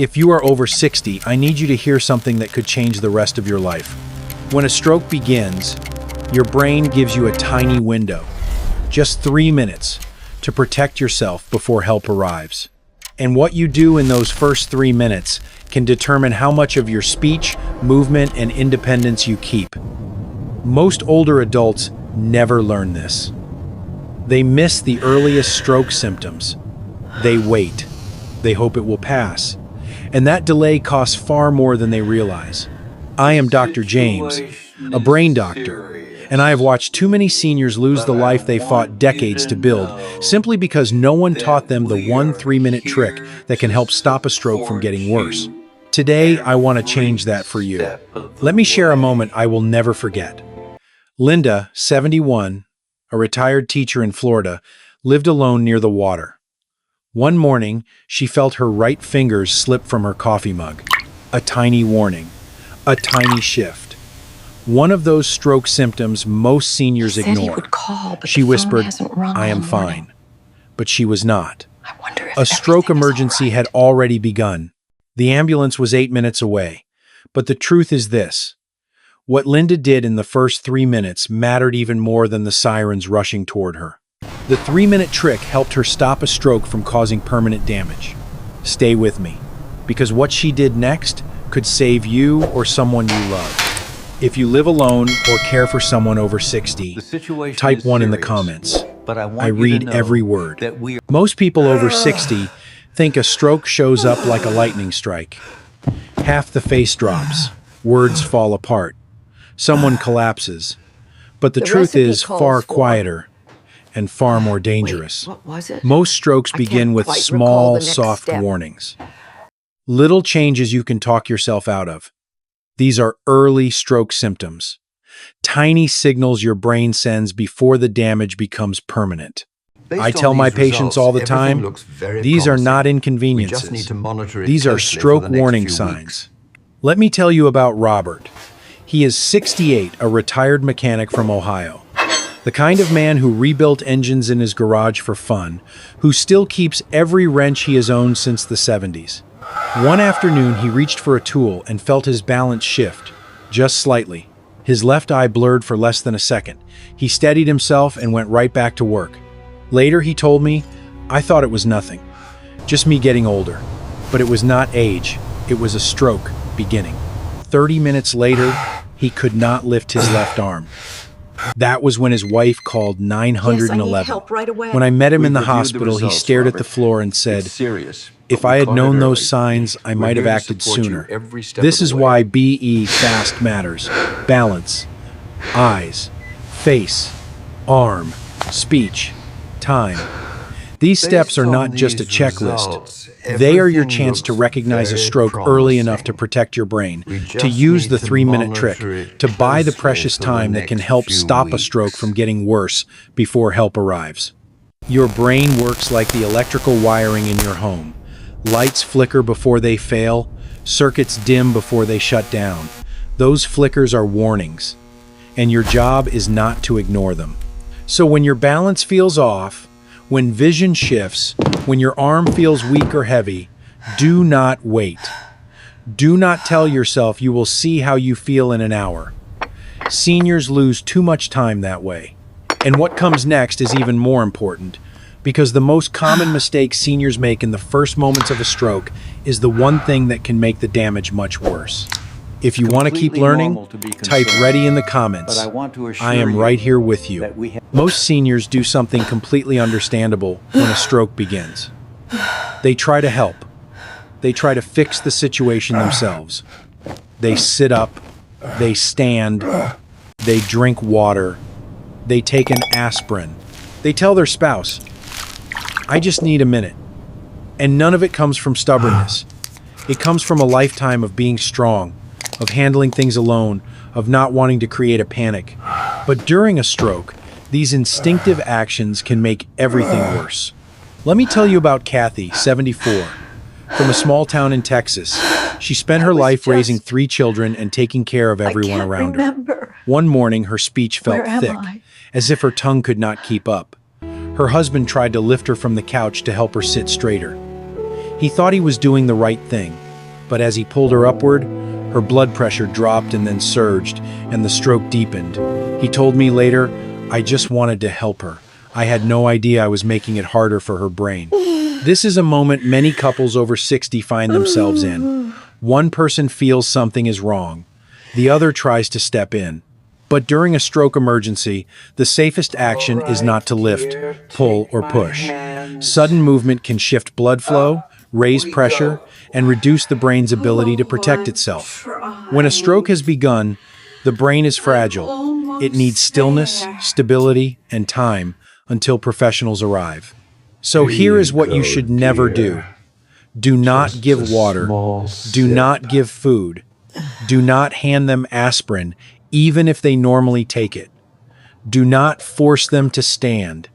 If you are over 60, I need you to hear something that could change the rest of your life. When a stroke begins, your brain gives you a tiny window, just 3 minutes, to protect yourself before help arrives. And what you do in those first 3 minutes can determine how much of your speech, movement, and independence you keep. Most older adults never learn this. They miss the earliest stroke symptoms. They wait. They hope it will pass. And that delay costs far more than they realize. I am Dr. James, a brain doctor, and I have watched too many seniors lose the life they fought decades to build simply because no one taught them the one 3-minute trick that can help stop a stroke from getting worse. Today, I want to change that for you. Let me share a moment I will never forget. Linda, 71, a retired teacher in Florida, lived alone near the water. One morning, she felt her right fingers slip from her coffee mug. A tiny warning. A tiny shift. One of those stroke symptoms most seniors ignore. She whispered, "I am fine." But she was not. A stroke emergency had already begun. The ambulance was 8 minutes away. But the truth is this. What Linda did in the first 3 minutes mattered even more than the sirens rushing toward her. The 3-minute trick helped her stop a stroke from causing permanent damage. Stay with me, because what she did next could save you or someone you love. If you live alone or care for someone over 60, type 1 in the comments. I read every word. Most people over 60 think a stroke shows up like a lightning strike. Half the face drops, words fall apart, someone collapses. But the truth is far quieter and far more dangerous. Most strokes begin with small, soft warnings. Little changes you can talk yourself out of. These are early stroke symptoms. Tiny signals your brain sends before the damage becomes permanent. I tell my patients all the time, these are not inconveniences. These are stroke warning signs. Let me tell you about Robert. He is 68, a retired mechanic from Ohio. The kind of man who rebuilt engines in his garage for fun, who still keeps every wrench he has owned since the 70s. One afternoon, he reached for a tool and felt his balance shift, just slightly. His left eye blurred for less than a second. He steadied himself and went right back to work. Later, he told me, "I thought it was nothing, just me getting older." But it was not age, it was a stroke beginning. 30 minutes later, he could not lift his left arm. That was when his wife called 911. When I met him in the hospital, he stared at the floor and said, "If I had known those signs, I might have acted sooner." This is why BE fast matters. Balance, eyes, face, arm, speech, time. These steps are not just a checklist. They are your chance to recognize a stroke early enough to protect your brain, to use the 3-minute trick, to buy the precious time that can help stop a stroke from getting worse before help arrives. Your brain works like the electrical wiring in your home. Lights flicker before they fail, circuits dim before they shut down. Those flickers are warnings, and your job is not to ignore them. So when your balance feels off, when vision shifts, when your arm feels weak or heavy, do not wait. Do not tell yourself you will see how you feel in an hour. Seniors lose too much time that way. And what comes next is even more important, because the most common mistake seniors make in the first moments of a stroke is the one thing that can make the damage much worse. If you want to keep learning, type "ready" in the comments. I am right here with you. Most seniors do something completely understandable when a stroke begins. They try to help. They try to fix the situation themselves. They sit up, they stand, they drink water, they take an aspirin. They tell their spouse, "I just need a minute." And none of it comes from stubbornness. It comes from a lifetime of being strong, of handling things alone, of not wanting to create a panic. But during a stroke, these instinctive actions can make everything worse. Let me tell you about Kathy, 74, from a small town in Texas. She spent her life raising 3 children and taking care of everyone around her. One morning, her speech felt thick, as if her tongue could not keep up. Her husband tried to lift her from the couch to help her sit straighter. He thought he was doing the right thing, But as he pulled her upward, her blood pressure dropped and then surged, and the stroke deepened. He told me later, "I just wanted to help her. I had no idea I was making it harder for her brain." This is a moment many couples over 60 find themselves in. One person feels something is wrong. The other tries to step in. But during a stroke emergency, the safest action is not to lift, pull, or push. Sudden movement can shift blood flow, raise pressure, and reduce the brain's ability to protect itself. When a stroke has begun, the brain is fragile. It needs stillness, stability, and time until professionals arrive. So here is what you should never do. Do not give water. Do not give food. Do not hand them aspirin, even if they normally take it. Do not force them to stand.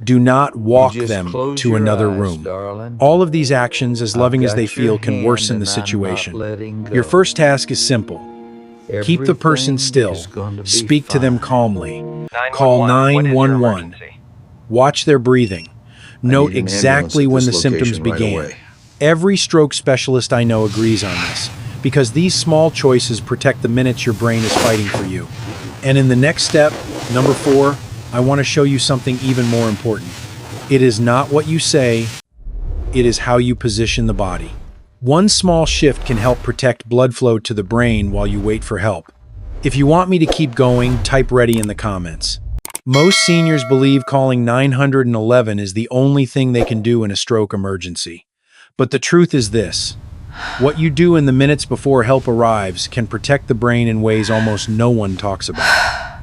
Do not walk them to another room. All of these actions, as loving as they feel, can worsen the situation. Your first task is simple. Keep the person still. Speak to them calmly. Call 911. Watch their breathing. Note exactly when the symptoms began. Every stroke specialist I know agrees on this, because these small choices protect the minutes your brain is fighting for you. And in the next step, number 4, I want to show you something even more important. It is not what you say, it is how you position the body. One small shift can help protect blood flow to the brain while you wait for help. If you want me to keep going, type ready in the comments. Most seniors believe calling 911 is the only thing they can do in a stroke emergency. But the truth is this: what you do in the minutes before help arrives can protect the brain in ways almost no one talks about.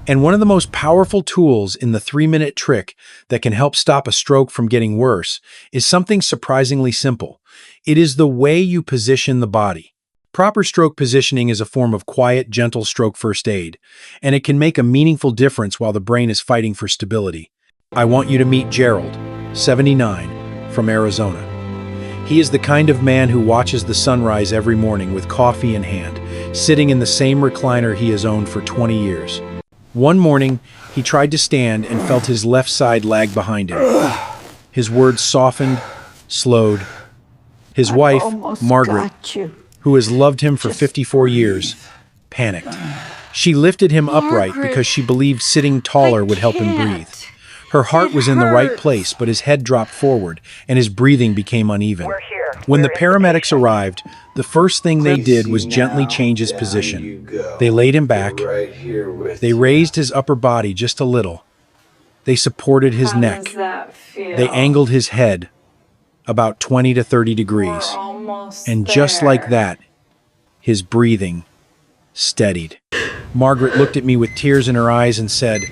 And one of the most powerful tools in the 3-minute trick that can help stop a stroke from getting worse is something surprisingly simple. It is the way you position the body. Proper stroke positioning is a form of quiet, gentle stroke first aid, and it can make a meaningful difference while the brain is fighting for stability. I want you to meet Gerald, 79, from Arizona. He is the kind of man who watches the sunrise every morning with coffee in hand, sitting in the same recliner he has owned for 20 years. One morning, he tried to stand and felt his left side lag behind him. His words softened, slowed. His wife, Margaret, who has loved him for 54 years, panicked. She lifted him upright because she believed sitting taller would help him breathe. Her heart was in the right place, but his head dropped forward, and his breathing became uneven. When the paramedics arrived, the first thing they did was gently change his position. They laid him back. They raised his upper body just a little. They supported his neck. They angled his head about 20 to 30 degrees. And just like that, his breathing steadied. Margaret looked at me with tears in her eyes and said,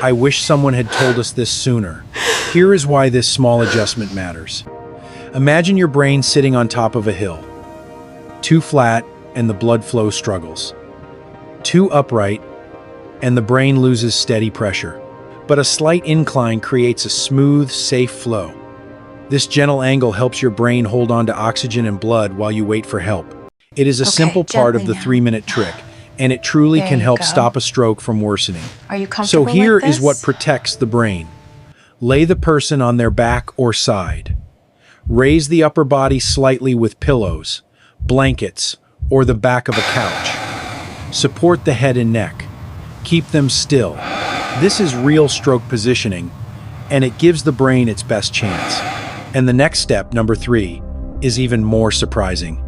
"I wish someone had told us this sooner." Here is why this small adjustment matters. Imagine your brain sitting on top of a hill. Too flat, and the blood flow struggles. Too upright, and the brain loses steady pressure. But a slight incline creates a smooth, safe flow. This gentle angle helps your brain hold on to oxygen and blood while you wait for help. It is a simple part of the 3-minute trick, and it truly can help stop a stroke from worsening. Are you comfortable So here like this? is what protects the brain. Lay the person on their back or side. Raise the upper body slightly with pillows, blankets, or the back of a couch. Support the head and neck. Keep them still. This is real stroke positioning, and it gives the brain its best chance. And the next step, number 3, is even more surprising.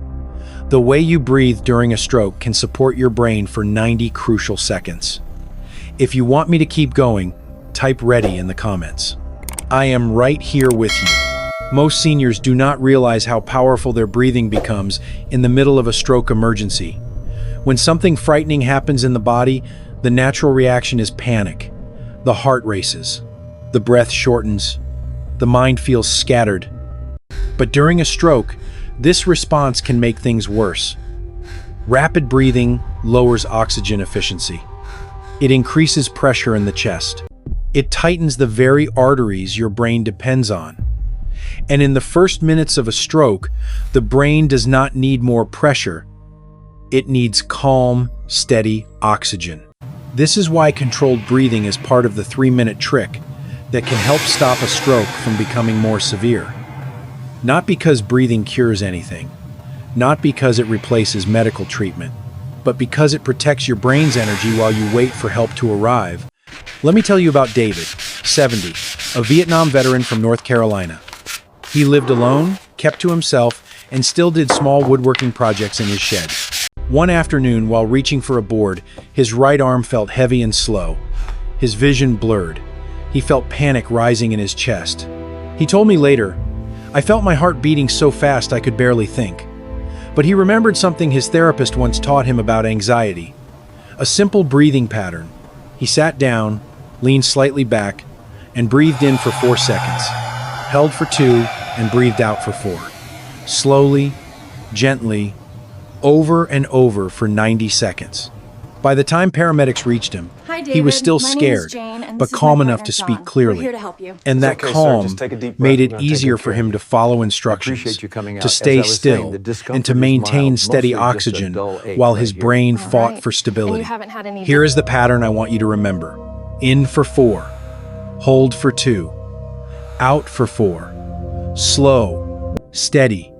The way you breathe during a stroke can support your brain for 90 crucial seconds. If you want me to keep going, type ready in the comments. I am right here with you. Most seniors do not realize how powerful their breathing becomes in the middle of a stroke emergency. When something frightening happens in the body, the natural reaction is panic. The heart races. The breath shortens. The mind feels scattered. But during a stroke, this response can make things worse. Rapid breathing lowers oxygen efficiency. It increases pressure in the chest. It tightens the very arteries your brain depends on. And in the first minutes of a stroke, the brain does not need more pressure. It needs calm, steady oxygen. This is why controlled breathing is part of the 3-minute trick that can help stop a stroke from becoming more severe. Not because breathing cures anything, not because it replaces medical treatment, but because it protects your brain's energy while you wait for help to arrive. Let me tell you about David, 70, a Vietnam veteran from North Carolina. He lived alone, kept to himself, and still did small woodworking projects in his shed. One afternoon, while reaching for a board, his right arm felt heavy and slow. His vision blurred. He felt panic rising in his chest. He told me later, "I felt my heart beating so fast I could barely think." But he remembered something his therapist once taught him about anxiety. A simple breathing pattern. He sat down, leaned slightly back, and breathed in for 4 seconds. Held for 2 and breathed out for 4. Slowly, gently, over and over for 90 seconds. By the time paramedics reached him, Hi, David. he was still My name is scared, Jane, and but this is calm my enough partner, to John. speak We're clearly. here to help you. And that okay, sir. calm Just take a deep breath. made We're it gonna take easier good for care him of to you. follow instructions, Appreciate you coming out. to As stay I was saying, still, the discomfort and to is maintain mild, steady mostly just a oxygen dull ache while right his here. brain All fought right. for And stability. you haven't had any... Here is the pattern I want you to remember. In for 4, hold for 2, out for 4. Slow, steady,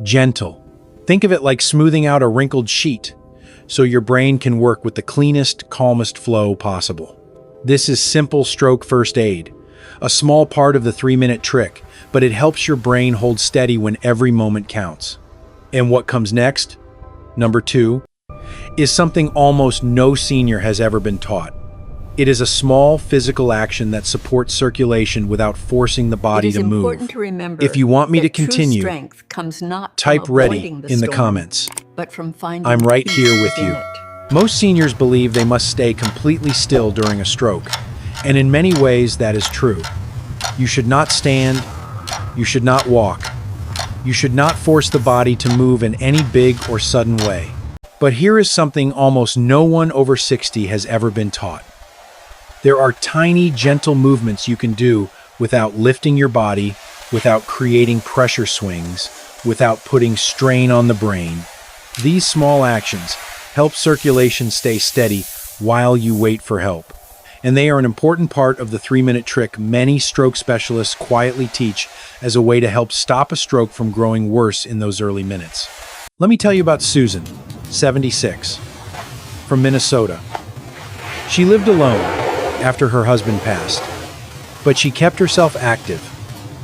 gentle. Think of it like smoothing out a wrinkled sheet, so your brain can work with the cleanest, calmest flow possible. This is simple stroke first aid, a small part of the 3-minute trick, but it helps your brain hold steady when every moment counts. And what comes next, number 2, is something almost no senior has ever been taught. It is a small physical action that supports circulation without forcing the body to move. It is important to remember If you want me to that true continue, strength comes not type from ready avoiding in the storm, comments. but from finding I'm right peace here with within you. it. Most seniors believe they must stay completely still during a stroke, and in many ways that is true. You should not stand, you should not walk, you should not force the body to move in any big or sudden way. But here is something almost no one over 60 has ever been taught. There are tiny, gentle movements you can do without lifting your body, without creating pressure swings, without putting strain on the brain. These small actions help circulation stay steady while you wait for help. And they are an important part of the 3-minute trick many stroke specialists quietly teach as a way to help stop a stroke from growing worse in those early minutes. Let me tell you about Susan, 76, from Minnesota. She lived alone after her husband passed, but she kept herself active.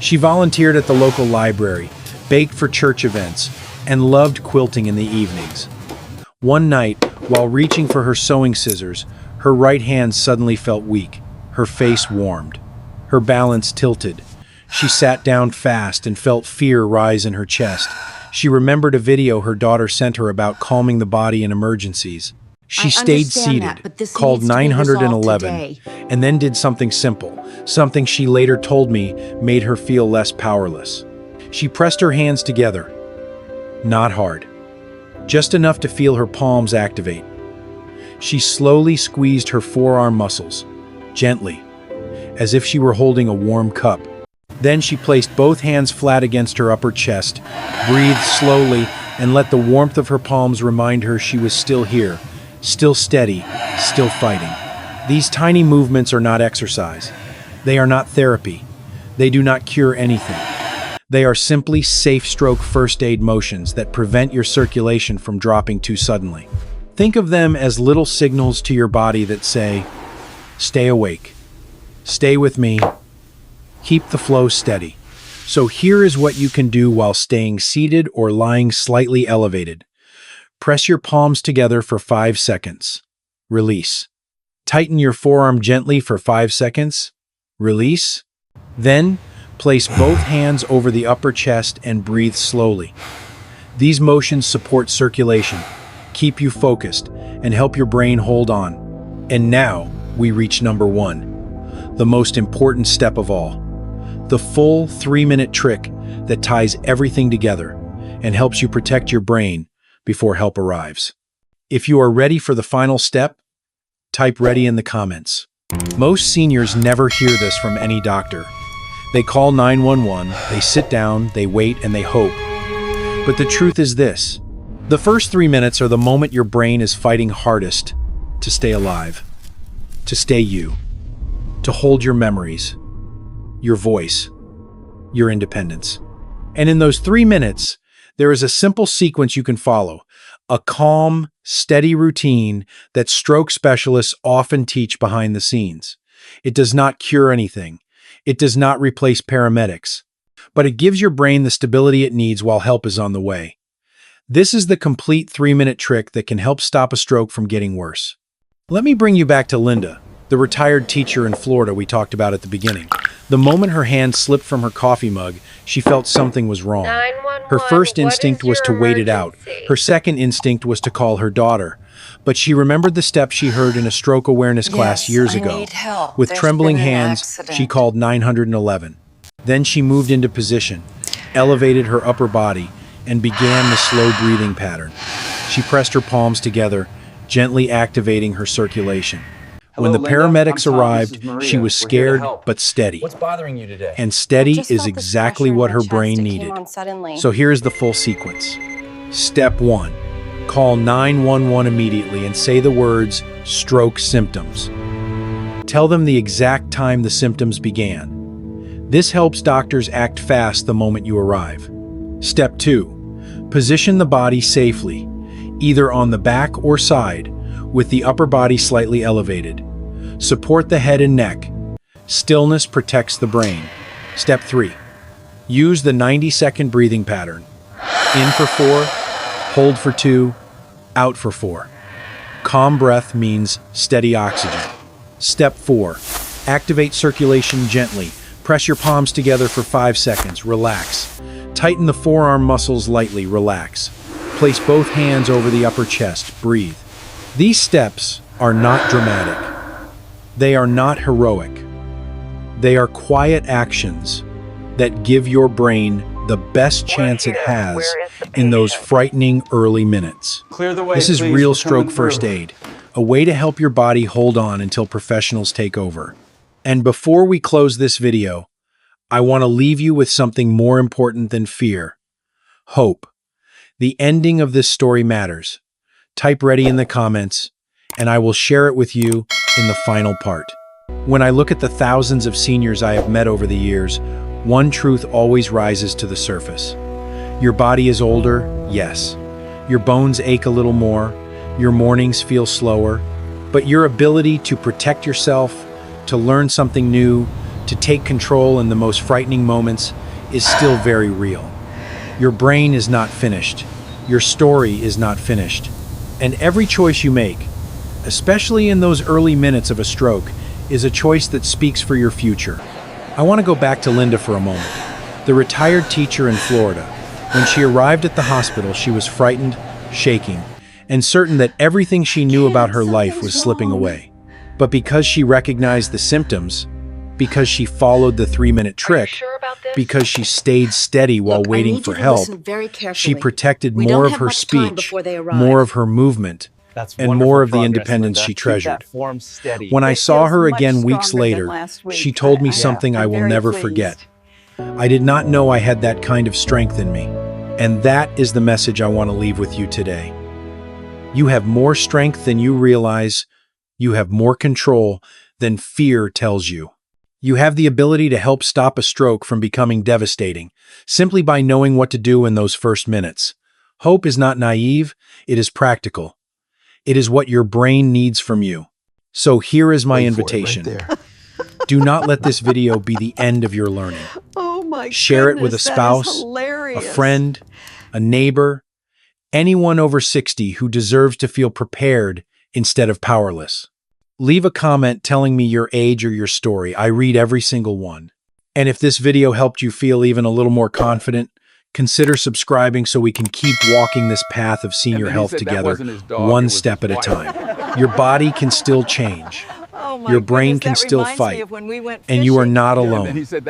She volunteered at the local library, baked for church events, and loved quilting in the evenings. One night, while reaching for her sewing scissors, her right hand suddenly felt weak. Her face warmed. Her balance tilted. She sat down fast and felt fear rise in her chest. She remembered a video her daughter sent her about calming the body in emergencies. She stayed seated, called 911, and then did something simple, something she later told me made her feel less powerless. She pressed her hands together. Not hard. Just enough to feel her palms activate. She slowly squeezed her forearm muscles, gently, as if she were holding a warm cup. Then she placed both hands flat against her upper chest, breathed slowly, and let the warmth of her palms remind her she was still here, still steady, still fighting. These tiny movements are not exercise. They are not therapy. They do not cure anything. They are simply safe stroke first aid motions that prevent your circulation from dropping too suddenly. Think of them as little signals to your body that say, stay awake, stay with me, keep the flow steady. So here is what you can do while staying seated or lying slightly elevated. Press your palms together for 5 seconds. Release. Tighten your forearm gently for 5 seconds. Release. Then, place both hands over the upper chest and breathe slowly. These motions support circulation, keep you focused, and help your brain hold on. And now, we reach number 1, the most important step of all. The full 3-minute trick that ties everything together and helps you protect your brain before help arrives. If you are ready for the final step, type ready in the comments. Most seniors never hear this from any doctor. They call 911, they sit down, they wait, and they hope. But the truth is this: the first 3 minutes are the moment your brain is fighting hardest to stay alive, to stay you, to hold your memories, your voice, your independence. And in those 3 minutes, There is a simple sequence you can follow, a calm, steady routine that stroke specialists often teach behind the scenes. It does not cure anything. It does not replace paramedics, but it gives your brain the stability it needs while help is on the way. This is the complete 3-minute trick that can help stop a stroke from getting worse. Let me bring you back to Linda, the retired teacher in Florida we talked about at the beginning. The moment her hand slipped from her coffee mug, she felt something was wrong. 911, Her first what instinct is was to your wait it out. emergency? Her second instinct was to call her daughter. But she remembered the steps she heard in a stroke awareness class years ago. Need help. With There's trembling been an hands, accident. she called 911. Then she moved into position, elevated her upper body, and began the slow breathing pattern. She pressed her palms together, gently activating her circulation. When the Hello, Linda. I'm paramedics Tom. arrived, This is Maria. she was We're here to scared help. but steady. What's bothering you today? And steady Just is felt this exactly pressure in what my her chest. brain It needed. came on suddenly. So here's the full sequence. Step 1. Call 911 immediately and say the words, stroke symptoms. Tell them the exact time the symptoms began. This helps doctors act fast the moment you arrive. Step 2. Position the body safely, either on the back or side, with the upper body slightly elevated. Support the head and neck. Stillness protects the brain. Step 3. Use the 90-second breathing pattern. In for 4, hold for 2, out for 4. Calm breath means steady oxygen. Step 4. Activate circulation gently. Press your palms together for 5 seconds. Relax. Tighten the forearm muscles lightly. Relax. Place both hands over the upper chest. Breathe. These steps are not dramatic. They are not heroic. They are quiet actions that give your brain the best chance it has Where is the in those patient? frightening early minutes. Clear the way, This is please. real We're stroke coming first through. aid, a way to help your body hold on until professionals take over. And before we close this video, I want to leave you with something more important than fear: hope. The ending of this story matters. Type ready in the comments, and I will share it with you in the final part. When I look at the thousands of seniors I have met over the years, one truth always rises to the surface. Your body is older, yes. Your bones ache a little more, your mornings feel slower, but your ability to protect yourself, to learn something new, to take control in the most frightening moments is still very real. Your brain is not finished. Your story is not finished. And every choice you make, especially in those early minutes of a stroke, is a choice that speaks for your future. I want to go back to Linda for a moment, the retired teacher in Florida. When she arrived at the hospital, she was frightened, shaking, and certain that everything she knew about her life was slipping away. But because she recognized the symptoms, because she followed the 3-minute Are you trick, sure about this? because she stayed steady while Look, I waiting need for you to help, listen very carefully. she protected We more don't of have her much time speech, before they arrive. more of her movement, That's and wonderful more of the progress, independence Linda. she Keep treasured. that form steady. When I It saw feels her much again weeks stronger than later, last week. she told me I'm something I will very never pleased. forget. I did not know I had that kind of strength in me. And that is the message I want to leave with you today. You have more strength than you realize. You have more control than fear tells you. You have the ability to help stop a stroke from becoming devastating, simply by knowing what to do in those first minutes. Hope is not naive, it is practical. It is what your brain needs from you. So here is my invitation. Do not let this video be the end of your learning. Oh my Share it with a goodness, that is spouse, a hilarious. friend, a neighbor, anyone over 60 who deserves to feel prepared instead of powerless. Leave a comment telling me your age or your story. I read every single one. And if this video helped you feel even a little more confident, consider subscribing so we can keep walking this path of senior And then he health said that together, wasn't his dog, it one was step at his a wife. time. Your body can still change. Oh my Your brain goodness, can that still reminds me fight, of when we went and you are fishing. not And then alone. he said that